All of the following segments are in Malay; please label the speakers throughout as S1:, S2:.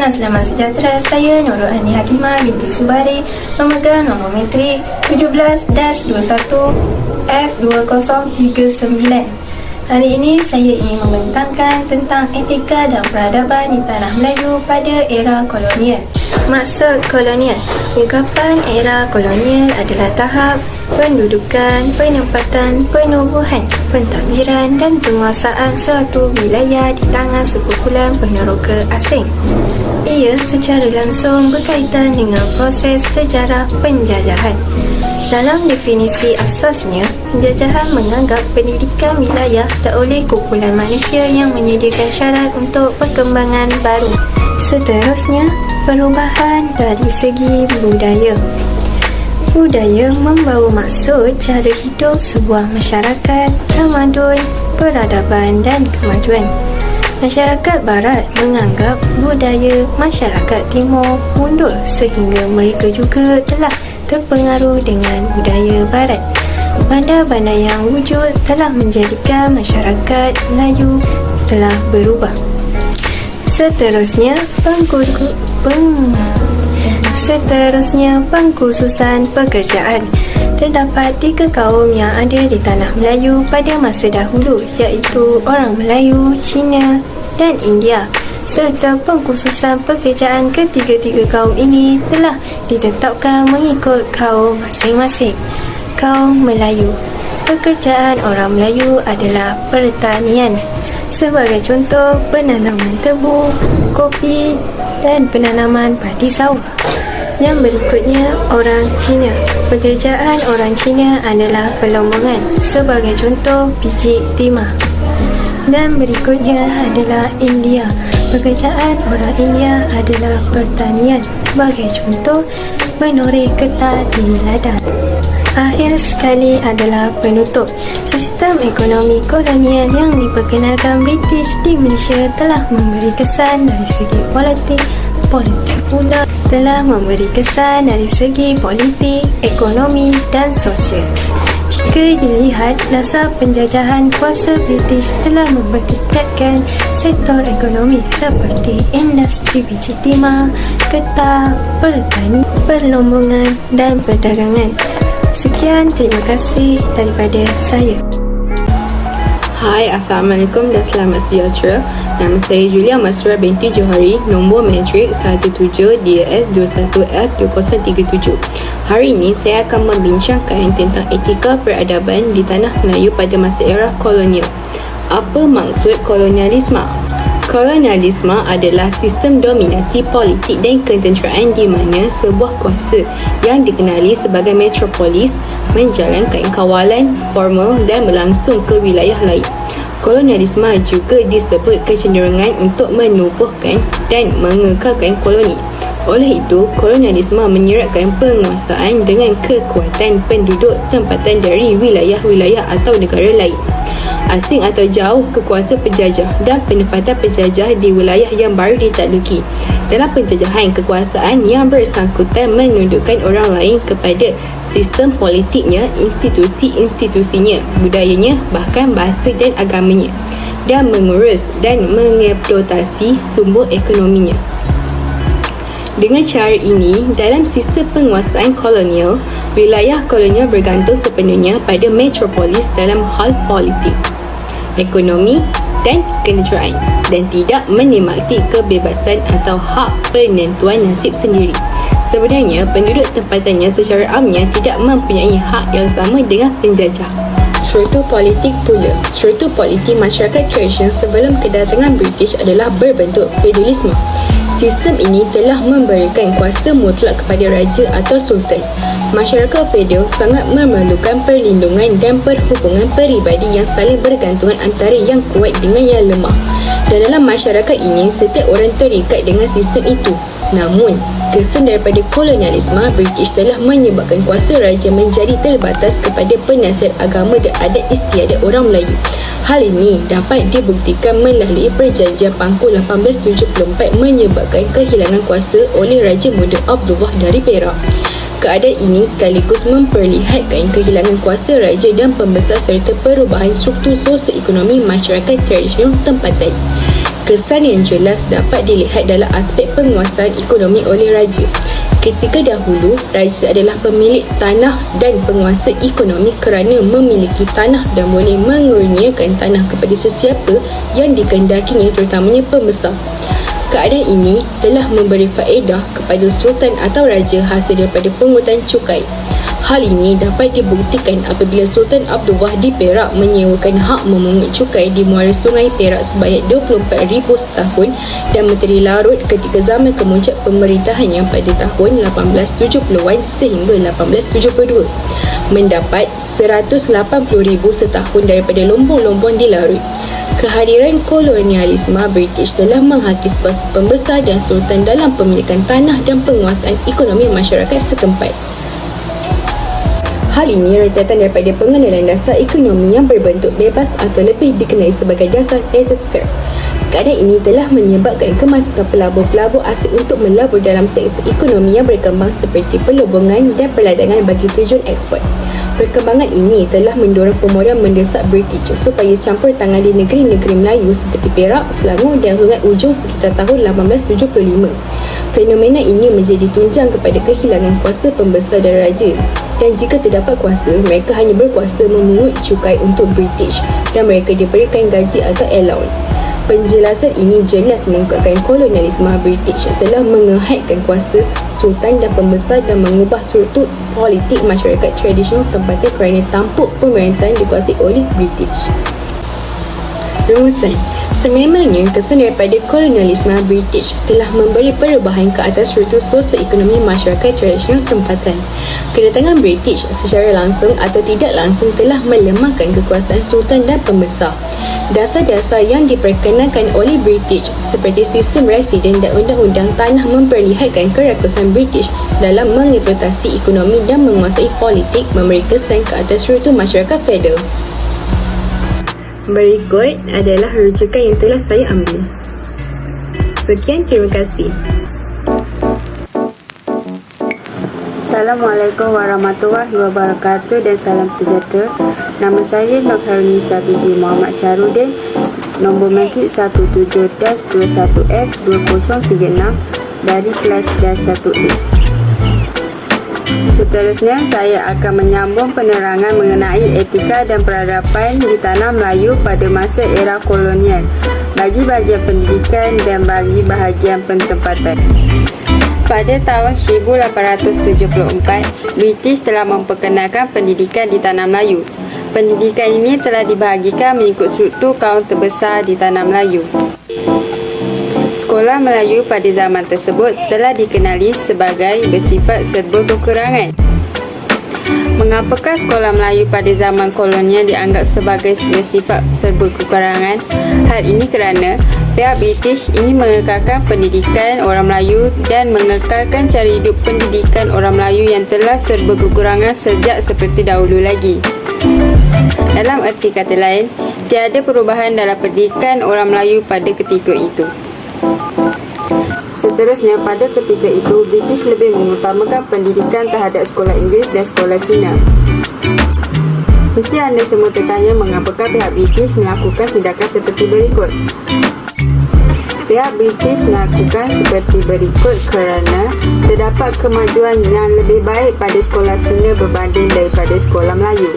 S1: dan selamat sejahtera. Saya Nurul Ani Hakimah binti Subari, pemegang nombor metrik 17-21F2039. Hari ini saya ingin membentangkan tentang etika dan peradaban di tanah Melayu pada era kolonial. Maksud kolonial, ungkapan era kolonial adalah tahap pendudukan, penempatan, penubuhan, pentadbiran dan penguasaan suatu wilayah di tangan sekumpulan peneroka asing. Ia secara langsung berkaitan dengan proses sejarah penjajahan. Dalam definisi asasnya, penjajahan menganggap pendidikan wilayah tak oleh kumpulan manusia yang menyediakan syarat untuk perkembangan baru. Seterusnya, perubahan dari segi budaya. Budaya membawa maksud cara hidup sebuah masyarakat, tamadun, peradaban dan kemajuan. Masyarakat Barat menganggap budaya masyarakat Timur mundur sehingga mereka juga telah terpengaruh dengan budaya Barat. Bandar-bandar yang wujud telah menjadikan masyarakat Melayu telah berubah. Seterusnya, pengkhususan pekerjaan. Terdapat 3 kaum yang ada di tanah Melayu pada masa dahulu, iaitu orang Melayu, Cina dan India. Serta pengkhususan pekerjaan ketiga-tiga kaum ini telah ditetapkan mengikut kaum masing-masing. Kaum Melayu. Pekerjaan orang Melayu adalah pertanian. Sebagai contoh, penanaman tebu, kopi dan penanaman padi sawah. Yang berikutnya, orang Cina. Pekerjaan orang Cina adalah pelombongan. Sebagai contoh, pijit timah. Dan berikutnya adalah India. Pekerjaan orang India adalah pertanian. Sebagai contoh, menoreh getah di ladang. Akhir sekali adalah penutup. Sistem ekonomi kolonial yang diperkenalkan British di Malaysia telah memberi kesan dari segi politik pula telah memberi kesan dari segi politik, ekonomi dan sosial. Jika dilihat, dasar penjajahan kuasa British telah mempertingkatkan sektor ekonomi seperti industri biji timah, getah, pertanian, perlombongan dan perdagangan. Sekian, terima kasih daripada saya.
S2: Hai, Assalamualaikum dan selamat sejahtera. Nama saya Julia Masrura binti Johari, nombor metrik 17-DAS21F2037. Hari ini saya akan membincangkan tentang etika peradaban di tanah Melayu pada masa era kolonial. Apa maksud kolonialisme? Kolonialisme adalah sistem dominasi politik dan ketenteraan di mana sebuah kuasa yang dikenali sebagai metropolis menjalankan kawalan formal dan berlangsung ke wilayah lain. Kolonialisme juga disebut kecenderungan untuk menubuhkan dan mengekalkan koloni. Oleh itu, kolonialisme menyeratkan penguasaan dengan kekuatan penduduk tempatan dari wilayah-wilayah atau negara lain, asing atau jauh ke kuasa penjajah, dan penempatan penjajah di wilayah yang baru ditakluki. Dalam penjajahan, kekuasaan yang bersangkutan menundukkan orang lain kepada sistem politiknya, institusi-institusinya, budayanya, bahkan bahasa dan agamanya, dan mengurus dan mengeksploitasi sumber ekonominya. Dengan cara ini, dalam sistem penguasaan kolonial, wilayah kolonial bergantung sepenuhnya pada metropolis dalam hal politik, ekonomi dan ketenteraan, dan tidak menikmati kebebasan atau hak penentuan nasib sendiri. Sebenarnya, penduduk tempatannya secara amnya tidak mempunyai hak yang sama dengan penjajah. Struktur politik pula. Struktur politik masyarakat tradisional sebelum kedatangan British adalah berbentuk feudalisme. Sistem ini telah memberikan kuasa mutlak kepada raja atau sultan. Masyarakat feudal sangat memerlukan perlindungan dan perhubungan peribadi yang saling bergantungan antara yang kuat dengan yang lemah. Dan dalam masyarakat ini, setiap orang terikat dengan sistem itu. Namun, kesan daripada kolonialisme British telah menyebabkan kuasa raja menjadi terbatas kepada penasihat agama dan adat istiadat orang Melayu. Hal ini dapat dibuktikan melalui perjanjian Pangku 1874 menyebabkan kehilangan kuasa oleh Raja Muda Abdullah dari Perak. Keadaan ini sekaligus memperlihatkan kehilangan kuasa raja dan pembesar serta perubahan struktur sosioekonomi masyarakat tradisional tempatan. Kesan yang jelas dapat dilihat dalam aspek penguasaan ekonomi oleh raja. Ketika dahulu, raja adalah pemilik tanah dan penguasa ekonomi kerana memiliki tanah dan boleh mengurniakan tanah kepada sesiapa yang dikehendakinya, terutamanya pembesar. Keadaan ini telah memberi faedah kepada sultan atau raja hasil daripada pungutan cukai. Hal ini dapat dibuktikan apabila Sultan Abdullah di Perak menyewakan hak memungut cukai di muara sungai Perak sebanyak 24,000 setahun dan Menteri Larut ketika zaman kemuncak pemerintahannya pada tahun 1870-an sehingga 1872 mendapat 180,000 setahun daripada lombong-lombong di Larut. Kehadiran kolonialisme British telah menghakis pembesar dan sultan dalam pemilikan tanah dan penguasaan ekonomi masyarakat setempat. Hal ini rentetan daripada pengenalan dasar ekonomi yang berbentuk bebas atau lebih dikenali sebagai dasar laissez-faire. Keadaan ini telah menyebabkan kemasukan pelabur-pelabur asing untuk melabur dalam sektor ekonomi yang berkembang seperti perlubungan dan perladangan bagi tujuan ekspor. Perkembangan ini telah mendorong pemoderan mendesak British supaya campur tangan di negeri-negeri Melayu seperti Perak, Selangor dan Sungai Ujong sekitar tahun 1875. Fenomena ini menjadi tunjang kepada kehilangan kuasa pembesar dan raja. Dan jika terdapat kuasa, mereka hanya berkuasa memungut cukai untuk British dan mereka diberikan gaji atau allowance. Penjelasan ini jelas mengungkapkan kolonialisme British telah mengehadkan kuasa sultan dan pembesar dan mengubah struktur politik masyarakat tradisional tempatnya kerana tampuk pemerintahan dikuasai oleh British. Rumusan. Sememangnya kesan daripada kolonialisme British telah memberi perubahan ke atas struktur sosioekonomi masyarakat tradisional tempatan. Kedatangan British secara langsung atau tidak langsung telah melemahkan kekuasaan sultan dan pembesar. Dasar-dasar yang diperkenalkan oleh British seperti sistem residen dan undang-undang tanah memperlihatkan kerakusan British dalam mengeksploitasi ekonomi dan menguasai politik memberi kesan ke atas struktur masyarakat federal. Berikut adalah rujukan yang telah saya ambil. Sekian, terima kasih.
S3: Assalamualaikum warahmatullahi wabarakatuh dan salam sejahtera. Nama saya Nurhalinisa binti Muhammad Syahrudin, nombor matrik 17-21F2036 dari kelas DAS 1A. Seterusnya, saya akan menyambung penerangan mengenai etika dan peradaban di tanah Melayu pada masa era kolonial bagi bahagian pendidikan dan bagi bahagian pentempatan. Pada tahun 1874, British telah memperkenalkan pendidikan di tanah Melayu. Pendidikan ini telah dibahagikan mengikut struktur kaum terbesar di tanah Melayu. Sekolah Melayu pada zaman tersebut telah dikenali sebagai bersifat serba kekurangan. Mengapakah sekolah Melayu pada zaman kolonial dianggap sebagai bersifat serba kekurangan? Hal ini kerana pihak British ingin mengekalkan pendidikan orang Melayu dan mengekalkan cara hidup pendidikan orang Melayu yang telah serba kekurangan sejak seperti dahulu lagi. Dalam erti kata lain, tiada perubahan dalam pendidikan orang Melayu pada ketika itu. Seterusnya, pada ketika itu, British lebih mengutamakan pendidikan terhadap sekolah Inggeris dan sekolah Cina. Mesti anda semua tertanya mengapakah pihak British melakukan tindakan seperti berikut. Pihak British melakukan seperti berikut kerana terdapat kemajuan yang lebih baik pada sekolah Cina berbanding daripada sekolah Melayu.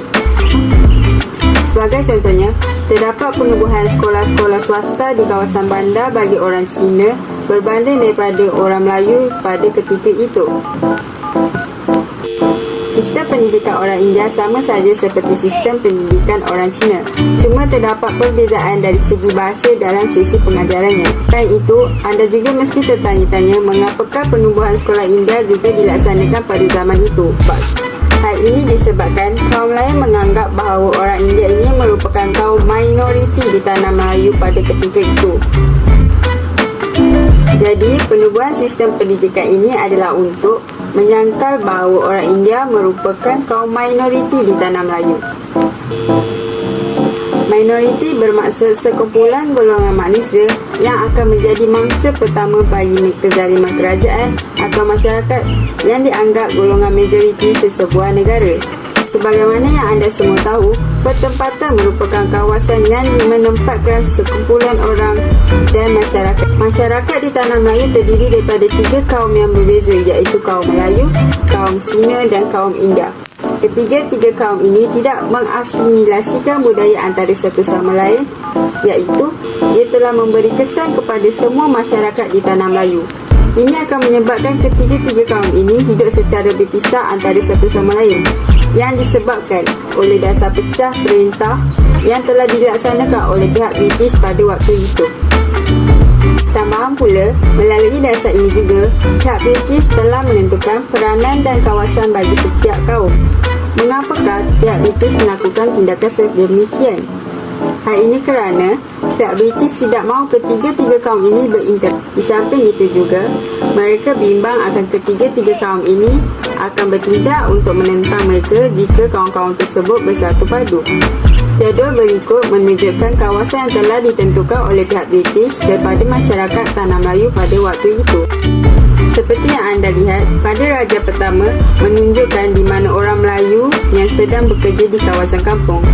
S3: Sebagai contohnya, terdapat penubuhan sekolah-sekolah swasta di kawasan bandar bagi orang Cina berbanding daripada orang Melayu pada ketika itu. Sistem pendidikan orang India sama saja seperti sistem pendidikan orang Cina, cuma terdapat perbezaan dari segi bahasa dalam sesi pengajarannya. Selain itu, anda juga mesti tertanya-tanya mengapakah penubuhan sekolah India juga dilaksanakan pada zaman itu. Hal ini disebabkan kaum lain menganggap bahawa orang India ini merupakan kaum minoriti di tanah Melayu pada ketika itu. Jadi, penubuhan sistem pendidikan ini adalah untuk menyangkal bahawa orang India merupakan kaum minoriti di tanah Melayu. Minoriti bermaksud sekumpulan golongan manusia yang akan menjadi mangsa pertama bagi kezaliman kerajaan atau masyarakat yang dianggap golongan majoriti sesebuah negara. Sebagaimana yang anda semua tahu, pertempatan merupakan kawasan yang menempatkan sekumpulan orang dan masyarakat. Masyarakat di Tanah Melayu terdiri daripada 3 kaum yang berbeza, iaitu kaum Melayu, kaum Cina dan kaum India. Ketiga-tiga kaum ini tidak mengasimilasikan budaya antara satu sama lain, iaitu ia telah memberi kesan kepada semua masyarakat di Tanah Melayu. Ini akan menyebabkan ketiga-tiga kaum ini hidup secara berpisah antara satu sama lain, yang disebabkan oleh dasar pecah perintah yang telah dilaksanakan oleh pihak British pada waktu itu. Tambahan pula, melalui dasar ini juga, pihak British telah menentukan peranan dan kawasan bagi setiap kaum. Mengapakah pihak British melakukan tindakan sedemikian? Hal ini kerana pihak British tidak mahu ketiga-tiga kaum ini berinteraksi. Di samping itu juga, mereka bimbang akan ketiga-tiga kaum ini akan bertindak untuk menentang mereka jika kaum-kaum tersebut bersatu padu. Jadual berikut menunjukkan kawasan yang telah ditentukan oleh pihak British daripada masyarakat Tanah Melayu pada waktu itu. Seperti yang anda lihat, pada raja pertama menunjukkan di mana orang Melayu yang sedang bekerja di kawasan kampung.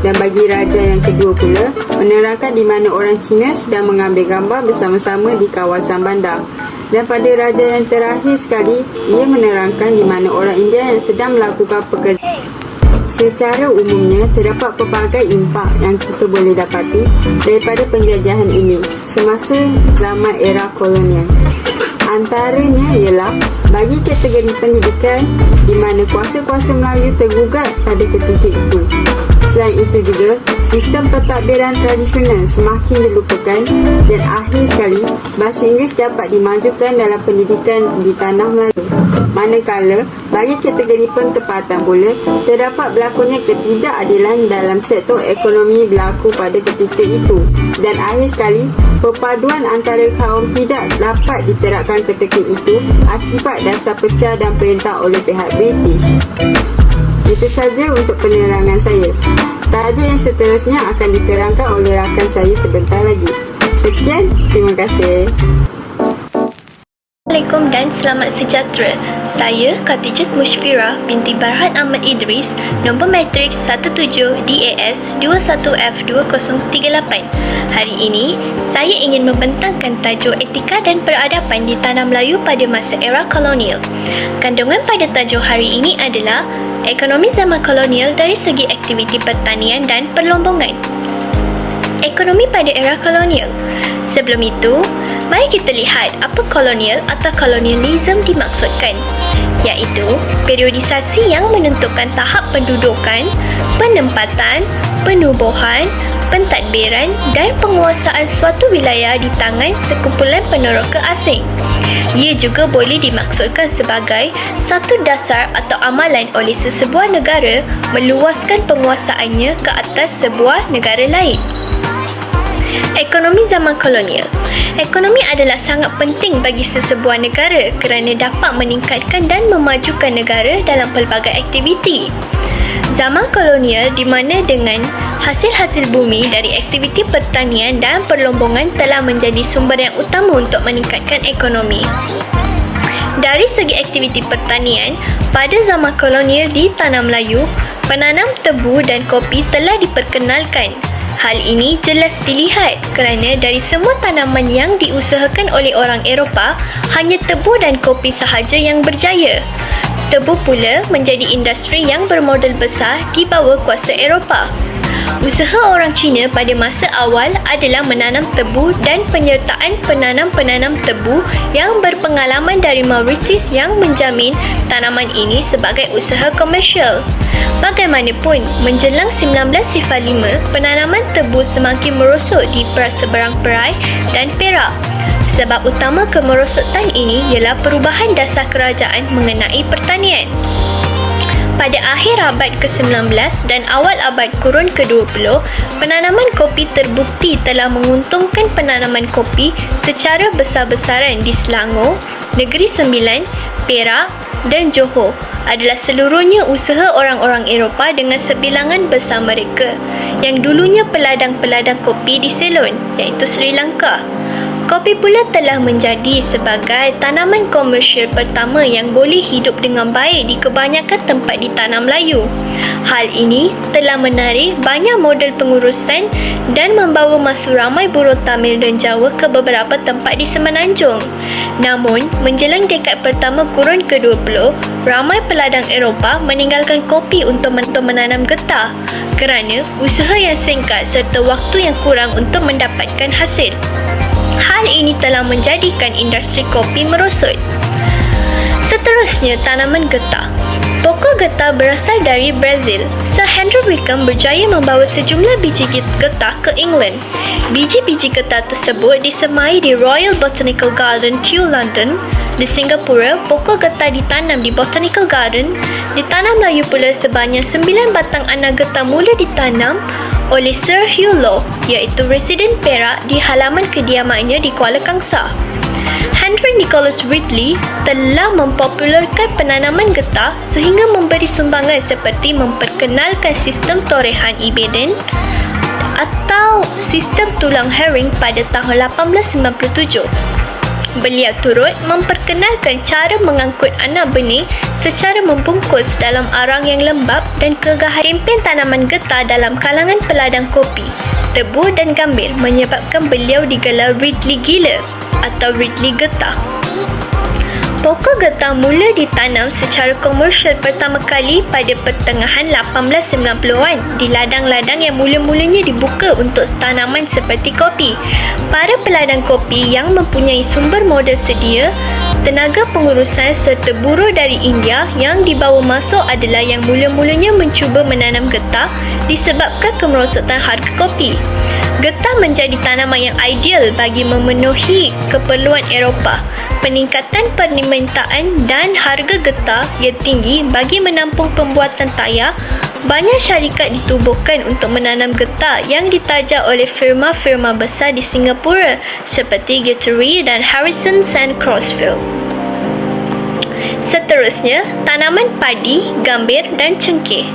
S3: Dan bagi raja yang kedua pula, menerangkan di mana orang Cina sedang mengambil gambar bersama-sama di kawasan bandar. Dan pada raja yang terakhir sekali, ia menerangkan di mana orang India yang sedang melakukan pekerjaan. Secara umumnya, terdapat pelbagai impak yang kita boleh dapati daripada penjajahan ini semasa zaman era kolonial. Antaranya ialah bagi kategori pendidikan di mana kuasa-kuasa Melayu tergugat pada ketika itu. Selain itu juga, sistem pentadbiran tradisional semakin dilupakan dan akhir sekali, bahasa Inggeris dapat dimajukan dalam pendidikan di Tanah Melayu. Manakala, bagi kategori pentempatan pula, terdapat berlakunya ketidakadilan dalam sektor ekonomi berlaku pada ketika itu. Dan akhir sekali, perpaduan antara kaum tidak dapat diterapkan ketika itu akibat dasar pecah dan perintah oleh pihak British. Itu saja untuk penerangan saya. Tajuk yang seterusnya akan diterangkan oleh rakan saya sebentar lagi. Sekian, terima kasih.
S1: Assalamualaikum dan selamat sejahtera. Saya Khatijat Mushfira binti Barhat Ahmad Idris, nombor matriks 17 DAS 21F2038. Hari ini, saya ingin membentangkan tajuk etika dan peradaban di Tanah Melayu pada masa era kolonial. Kandungan pada tajuk hari ini adalah ekonomi zaman kolonial dari segi aktiviti pertanian dan perlombongan. Ekonomi pada era kolonial. Sebelum itu, mari kita lihat apa kolonial atau kolonialisme dimaksudkan, iaitu periodisasi yang menentukan tahap pendudukan, penempatan, penubuhan, pentadbiran dan penguasaan suatu wilayah di tangan sekumpulan peneroka asing. Ia juga boleh dimaksudkan sebagai satu dasar atau amalan oleh sesebuah negara meluaskan penguasaannya ke atas sebuah negara lain. Ekonomi zaman kolonial. Ekonomi adalah sangat penting bagi sesebuah negara kerana dapat meningkatkan dan memajukan negara dalam pelbagai aktiviti. Zaman kolonial di mana dengan hasil-hasil bumi dari aktiviti pertanian dan perlombongan telah menjadi sumber yang utama untuk meningkatkan ekonomi. Dari segi aktiviti pertanian, pada zaman kolonial di Tanah Melayu, penanam tebu dan kopi telah diperkenalkan. Hal ini jelas dilihat kerana dari semua tanaman yang diusahakan oleh orang Eropah, hanya tebu dan kopi sahaja yang berjaya. Tebu pula menjadi industri yang bermodal besar di bawah kuasa Eropah. Usaha orang Cina pada masa awal adalah menanam tebu dan penyertaan penanam-penanam tebu yang berpengalaman dari Mauritius yang menjamin tanaman ini sebagai usaha komersial. Bagaimanapun, menjelang 1905, penanaman tebu semakin merosot di seberang Perai dan Perak. Sebab utama kemerosotan ini ialah perubahan dasar kerajaan mengenai pertanian. Pada akhir abad ke-19 dan awal abad kurun ke-20, penanaman kopi terbukti telah menguntungkan penanaman kopi secara besar-besaran di Selangor, Negeri Sembilan, Perak dan Johor. Adalah seluruhnya usaha orang-orang Eropah dengan sebilangan besar mereka yang dulunya peladang-peladang kopi di Ceylon, iaitu Sri Lanka. Kopi pula telah menjadi sebagai tanaman komersial pertama yang boleh hidup dengan baik di kebanyakan tempat di Tanah Melayu. Hal ini telah menarik banyak model pengurusan dan membawa masuk ramai buruh Tamil dan Jawa ke beberapa tempat di Semenanjung. Namun, menjelang dekad pertama kurun ke-20, ramai peladang Eropah meninggalkan kopi untuk menanam getah kerana usaha yang singkat serta waktu yang kurang untuk mendapatkan hasil. Hal ini telah menjadikan industri kopi merosot. Seterusnya, tanaman getah. Pokok getah berasal dari Brazil. Sir Henry Wickham berjaya membawa sejumlah biji getah ke England. Biji-biji getah tersebut disemai di Royal Botanical Garden, Kew, London. Di Singapura, pokok getah ditanam di Botanical Garden. Di Tanah Melayu pula sebanyak 9 batang anak getah mula ditanam oleh Sir Hugh Law, iaitu residen Perak di halaman kediamannya di Kuala Kangsar. Henry Nicholas Ridley telah mempopularkan penanaman getah sehingga memberi sumbangan seperti memperkenalkan sistem torehan Ibadan atau sistem tulang herring pada tahun 1897. Beliau turut memperkenalkan cara mengangkut anak benih secara membungkus dalam arang yang lembap dan kegagahan kempen tanaman getah dalam kalangan peladang kopi, tebu dan gambir menyebabkan beliau digelar Ridley Gila atau Ridley Getah. Pokok getah mula ditanam secara komersial pertama kali pada pertengahan 1890-an di ladang-ladang yang mula-mulanya dibuka untuk tanaman seperti kopi. Para peladang kopi yang mempunyai sumber modal sedia, tenaga pengurusan serta buruh dari India yang dibawa masuk adalah yang mula-mulanya mencuba menanam getah disebabkan kemerosotan harga kopi. Getah menjadi tanaman yang ideal bagi memenuhi keperluan Eropah. Peningkatan permintaan dan harga getah yang tinggi bagi menampung pembuatan tayar, banyak syarikat ditubuhkan untuk menanam getah yang ditaja oleh firma-firma besar di Singapura seperti Guthrie dan Harrison and Crossfield. Seterusnya, tanaman padi, gambir dan cengkeh.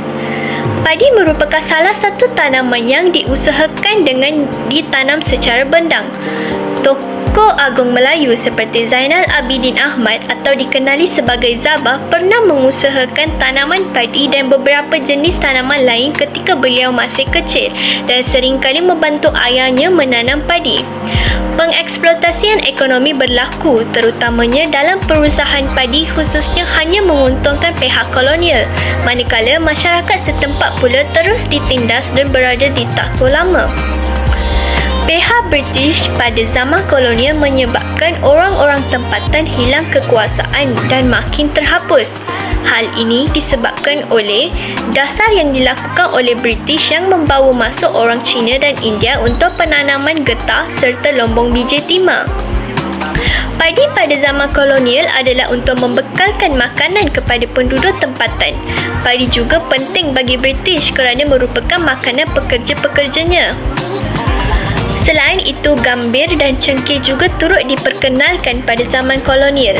S1: Padi merupakan salah satu tanaman yang diusahakan dengan ditanam secara bendang. Tokoh agung Melayu seperti Zainal Abidin Ahmad atau dikenali sebagai Zabah pernah mengusahakan tanaman padi dan beberapa jenis tanaman lain ketika beliau masih kecil dan seringkali membantu ayahnya menanam padi. Pengeksploitasian ekonomi berlaku terutamanya dalam perusahaan padi khususnya hanya menguntungkan pihak kolonial, manakala masyarakat setempat pula terus ditindas dan berada di takhta lama. Pihak British pada zaman kolonial menyebabkan orang-orang tempatan hilang kekuasaan dan makin terhapus. Hal ini disebabkan oleh dasar yang dilakukan oleh British yang membawa masuk orang Cina dan India untuk penanaman getah serta lombong biji timah. Padi pada zaman kolonial adalah untuk membekalkan makanan kepada penduduk tempatan. Padi juga penting bagi British kerana merupakan makanan pekerja-pekerjanya. Selain itu, gambir dan cengkeh juga turut diperkenalkan pada zaman kolonial.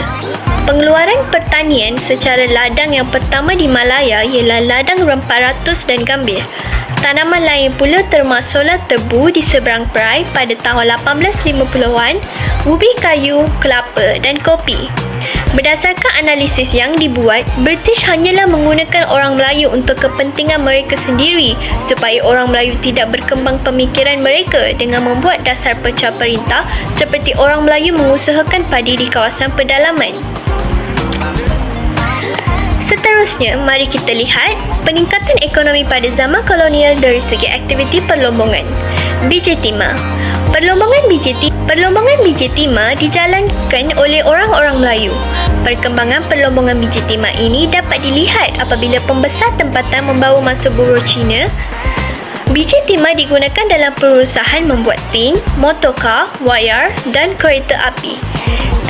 S1: Pengeluaran pertanian secara ladang yang pertama di Malaya ialah ladang rempah ratus dan gambir. Tanaman lain pula termasuklah tebu di seberang perai pada tahun 1850-an, ubi kayu, kelapa dan kopi. Berdasarkan analisis yang dibuat, British hanyalah menggunakan orang Melayu untuk kepentingan mereka sendiri supaya orang Melayu tidak berkembang pemikiran mereka dengan membuat dasar pecah perintah seperti orang Melayu mengusahakan padi di kawasan pedalaman. Seterusnya, mari kita lihat peningkatan ekonomi pada zaman kolonial dari segi aktiviti perlombongan. Biji timah. Perlombongan biji timah dijalankan oleh orang-orang Melayu. Perkembangan perlombongan biji timah ini dapat dilihat apabila pembesar tempatan membawa masuk buruh Cina. Biji timah digunakan dalam perusahaan membuat tin, motorkar, wayar dan kereta api.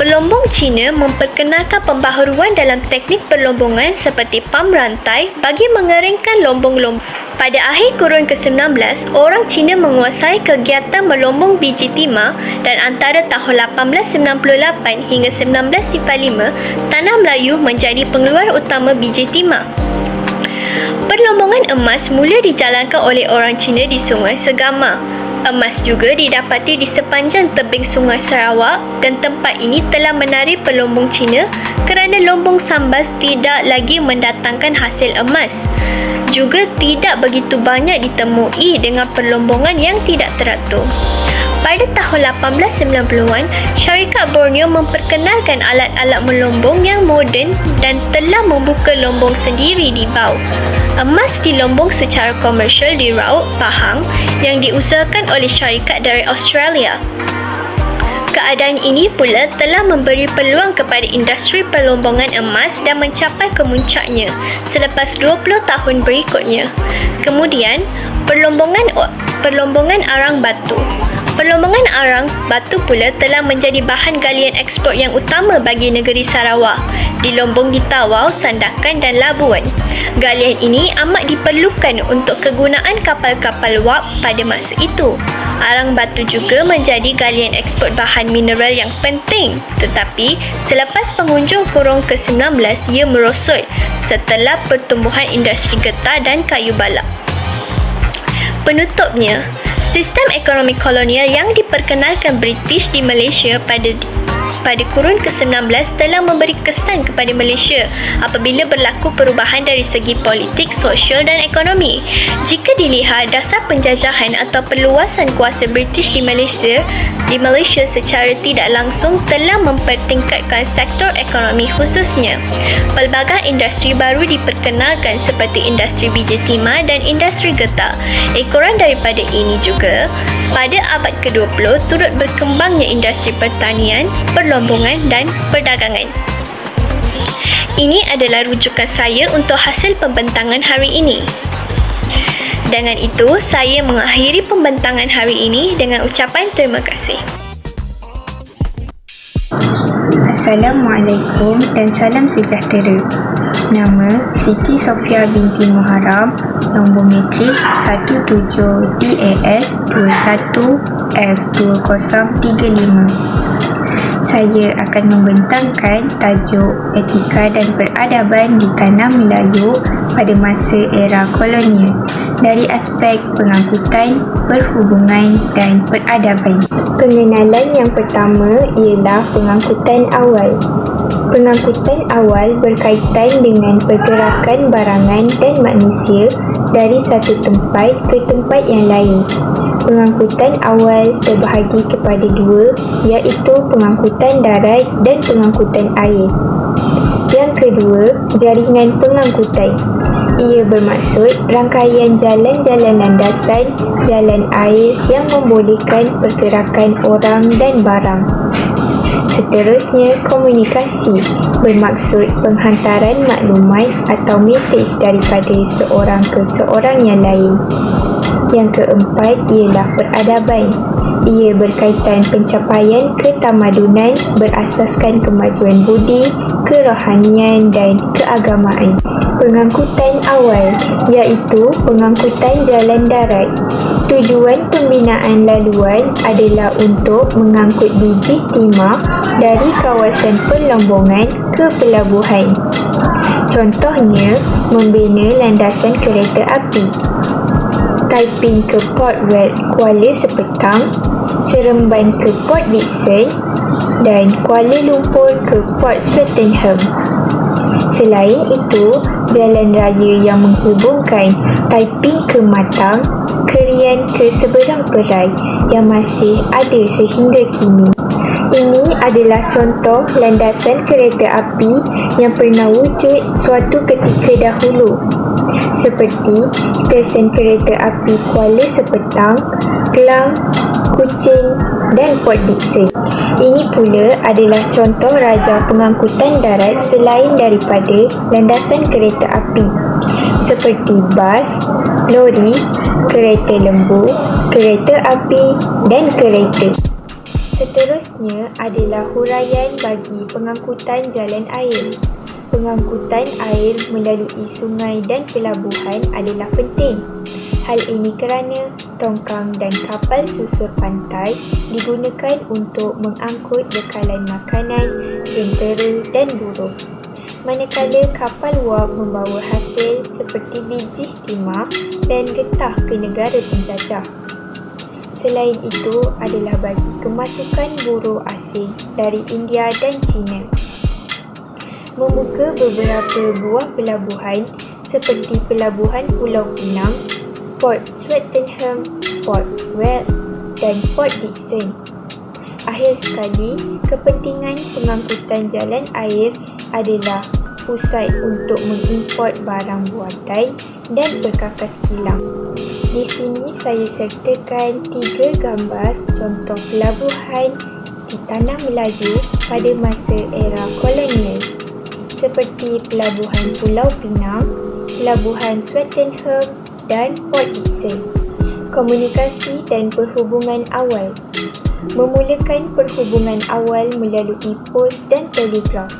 S1: Pelombong Cina memperkenalkan pembaharuan dalam teknik perlombongan seperti pam rantai bagi mengeringkan lombong-lombong. Pada akhir kurun ke-19, orang Cina menguasai kegiatan melombong biji timah dan antara tahun 1898 hingga 1905, Tanah Melayu menjadi pengeluar utama biji timah. Perlombongan emas mula dijalankan oleh orang Cina di Sungai Segama. Emas juga didapati di sepanjang tebing Sungai Sarawak dan tempat ini telah menarik pelombong Cina kerana lombong Sambas tidak lagi mendatangkan hasil emas. Juga tidak begitu banyak ditemui dengan perlombongan yang tidak teratur. Pada tahun 1890-an, syarikat Borneo memperkenalkan alat-alat melombong yang moden dan telah membuka lombong sendiri di Bau. Emas dilombong secara komersial di Raut, Pahang yang diusahakan oleh syarikat dari Australia. Keadaan ini pula telah memberi peluang kepada industri perlombongan emas dan mencapai kemuncaknya selepas 20 tahun berikutnya. Kemudian, perlombongan arang batu. Perlombongan arang batu pula telah menjadi bahan galian ekspor yang utama bagi negeri Sarawak, dilombong di Tawau, Sandakan dan Labuan. Galian ini amat diperlukan untuk kegunaan kapal-kapal wap pada masa itu. Arang batu juga menjadi galian ekspor bahan mineral yang penting, tetapi selepas penghujung kurung ke-19 ia merosot setelah pertumbuhan industri getah dan kayu balak. Penutupnya, sistem ekonomi kolonial yang diperkenalkan British di Malaysia pada kurun ke-19 telah memberi kesan kepada Malaysia apabila berlaku perubahan dari segi politik, sosial dan ekonomi. Jika dilihat dasar penjajahan atau perluasan kuasa British di Malaysia secara tidak langsung telah mempertingkatkan sektor ekonomi khususnya. Pelbagai industri baru diperkenalkan seperti industri biji timah dan industri getah. Ekoran daripada ini juga, pada abad ke-20 turut berkembangnya industri pertanian, perlombongan dan perdagangan. Ini adalah rujukan saya untuk hasil pembentangan hari ini. Dengan itu, saya mengakhiri pembentangan hari ini dengan ucapan terima kasih.
S4: Assalamualaikum dan salam sejahtera. Nama Siti Sofia binti Muharram, nombor metrik 17DAS21F2035. Saya akan membentangkan tajuk etika dan peradaban di tanah Melayu pada masa era kolonial dari aspek pengangkutan, perhubungan dan peradaban. Pengenalan yang pertama ialah pengangkutan awal. Pengangkutan awal berkaitan dengan pergerakan barangan dan manusia dari satu tempat ke tempat yang lain. Pengangkutan awal terbahagi kepada dua, iaitu pengangkutan darat dan pengangkutan air. Yang kedua, jaringan pengangkutan. Ia bermaksud rangkaian jalan-jalan landasan, jalan air yang membolehkan pergerakan orang dan barang. Seterusnya, komunikasi bermaksud penghantaran maklumat atau mesej daripada seorang ke seorang yang lain. Yang keempat ialah peradaban. Ia berkaitan pencapaian ketamadunan berasaskan kemajuan budi, kerohanian dan keagamaan. Pengangkutan awal iaitu pengangkutan jalan darat. Tujuan pembinaan laluan adalah untuk mengangkut biji timah dari kawasan perlombongan ke pelabuhan. Contohnya, membina landasan kereta api. Taiping ke Port Red Kuala Sepetang, Seremban ke Port Dickson dan Kuala Lumpur ke Port Swettenham. Selain itu, jalan raya yang menghubungkan Taiping ke Matang, Kerian ke seberang perai yang masih ada sehingga kini. Ini adalah contoh landasan kereta api yang pernah wujud suatu ketika dahulu, seperti stesen kereta api Kuala Sepetang, Klang, Kuching dan Port Dickson. Ini pula adalah contoh raja pengangkutan darat selain daripada landasan kereta api, seperti bas, lori, kereta lembu, kereta api dan kereta. Seterusnya adalah huraian bagi pengangkutan jalan air. Pengangkutan air melalui sungai dan pelabuhan adalah penting. Hal ini kerana tongkang dan kapal susur pantai digunakan untuk mengangkut bekalan makanan, jentera dan buruh. Manakala kapal wap membawa hasil seperti biji timah dan getah ke negara penjajah. Selain itu adalah bagi kemasukan buruh asing dari India dan China. Membuka beberapa buah pelabuhan seperti Pelabuhan Pulau Pinang, Port Swettenham, Port Vale dan Port Dickson. Akhir sekali, kepentingan pengangkutan jalan air adalah pusat untuk mengimport barang buatan dan perkakas kilang. Di sini saya sertakan 3 gambar contoh pelabuhan di Tanah Melayu pada masa era kolonial, seperti Pelabuhan Pulau Pinang, Pelabuhan Swettenham dan Port Dickson. Komunikasi dan perhubungan awal. Memulakan perhubungan awal melalui pos dan telegraf.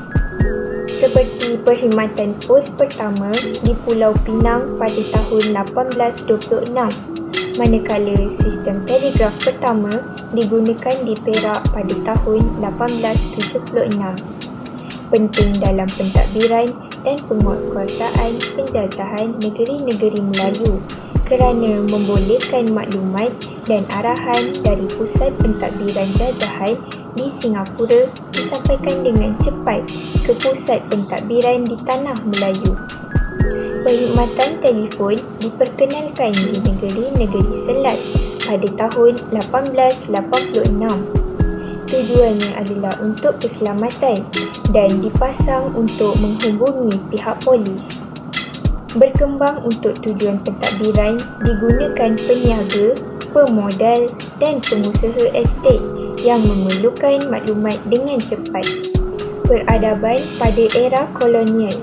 S4: Seperti perkhidmatan pos pertama di Pulau Pinang pada tahun 1826, manakala sistem telegraf pertama digunakan di Perak pada tahun 1876. Penting dalam pentadbiran dan penguatkuasaan penjajahan negeri-negeri Melayu kerana membolehkan maklumat dan arahan dari pusat pentadbiran jajahan di Singapura disampaikan dengan cepat ke pusat pentadbiran di Tanah Melayu. Perkhidmatan telefon diperkenalkan di negeri-negeri Selat pada tahun 1886. Tujuannya adalah untuk keselamatan dan dipasang untuk menghubungi pihak polis. Berkembang untuk tujuan pentadbiran digunakan peniaga, pemodal dan pengusaha estet yang memerlukan maklumat dengan cepat. Peradaban pada era kolonial.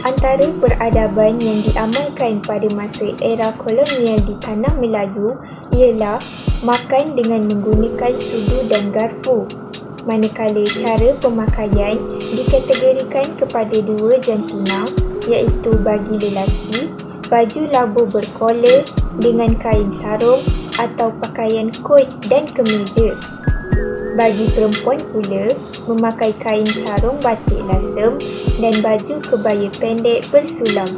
S4: Antara peradaban yang diamalkan pada masa era kolonial di Tanah Melayu ialah makan dengan menggunakan sudu dan garpu, manakala cara pemakaian dikategorikan kepada 2 jantina, iaitu bagi lelaki, baju labuh berkola dengan kain sarung atau pakaian kot dan kemeja. Bagi perempuan pula, memakai kain sarung batik lasem dan baju kebaya pendek bersulam.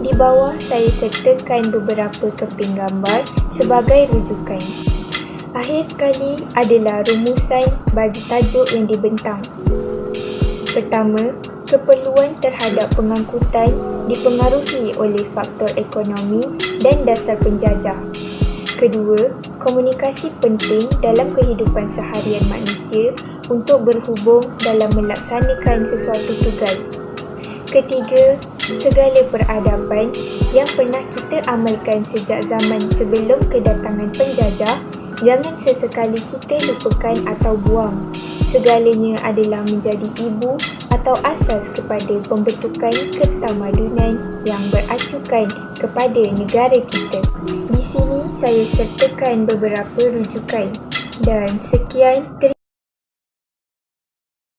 S4: Di bawah saya sertakan beberapa keping gambar sebagai rujukan. Akhir sekali adalah rumusan bagi tajuk yang dibentang. Pertama, keperluan terhadap pengangkutan dipengaruhi oleh faktor ekonomi dan dasar penjajah. Kedua, komunikasi penting dalam kehidupan seharian manusia untuk berhubung dalam melaksanakan sesuatu tugas. Ketiga, segala peradaban yang pernah kita amalkan sejak zaman sebelum kedatangan penjajah, jangan sesekali kita lupakan atau buang. Segalanya adalah menjadi ibu atau asas kepada pembentukan ketamadunan yang beracukan kepada negara kita. Di sini saya sertakan beberapa rujukan. Dan sekian, terima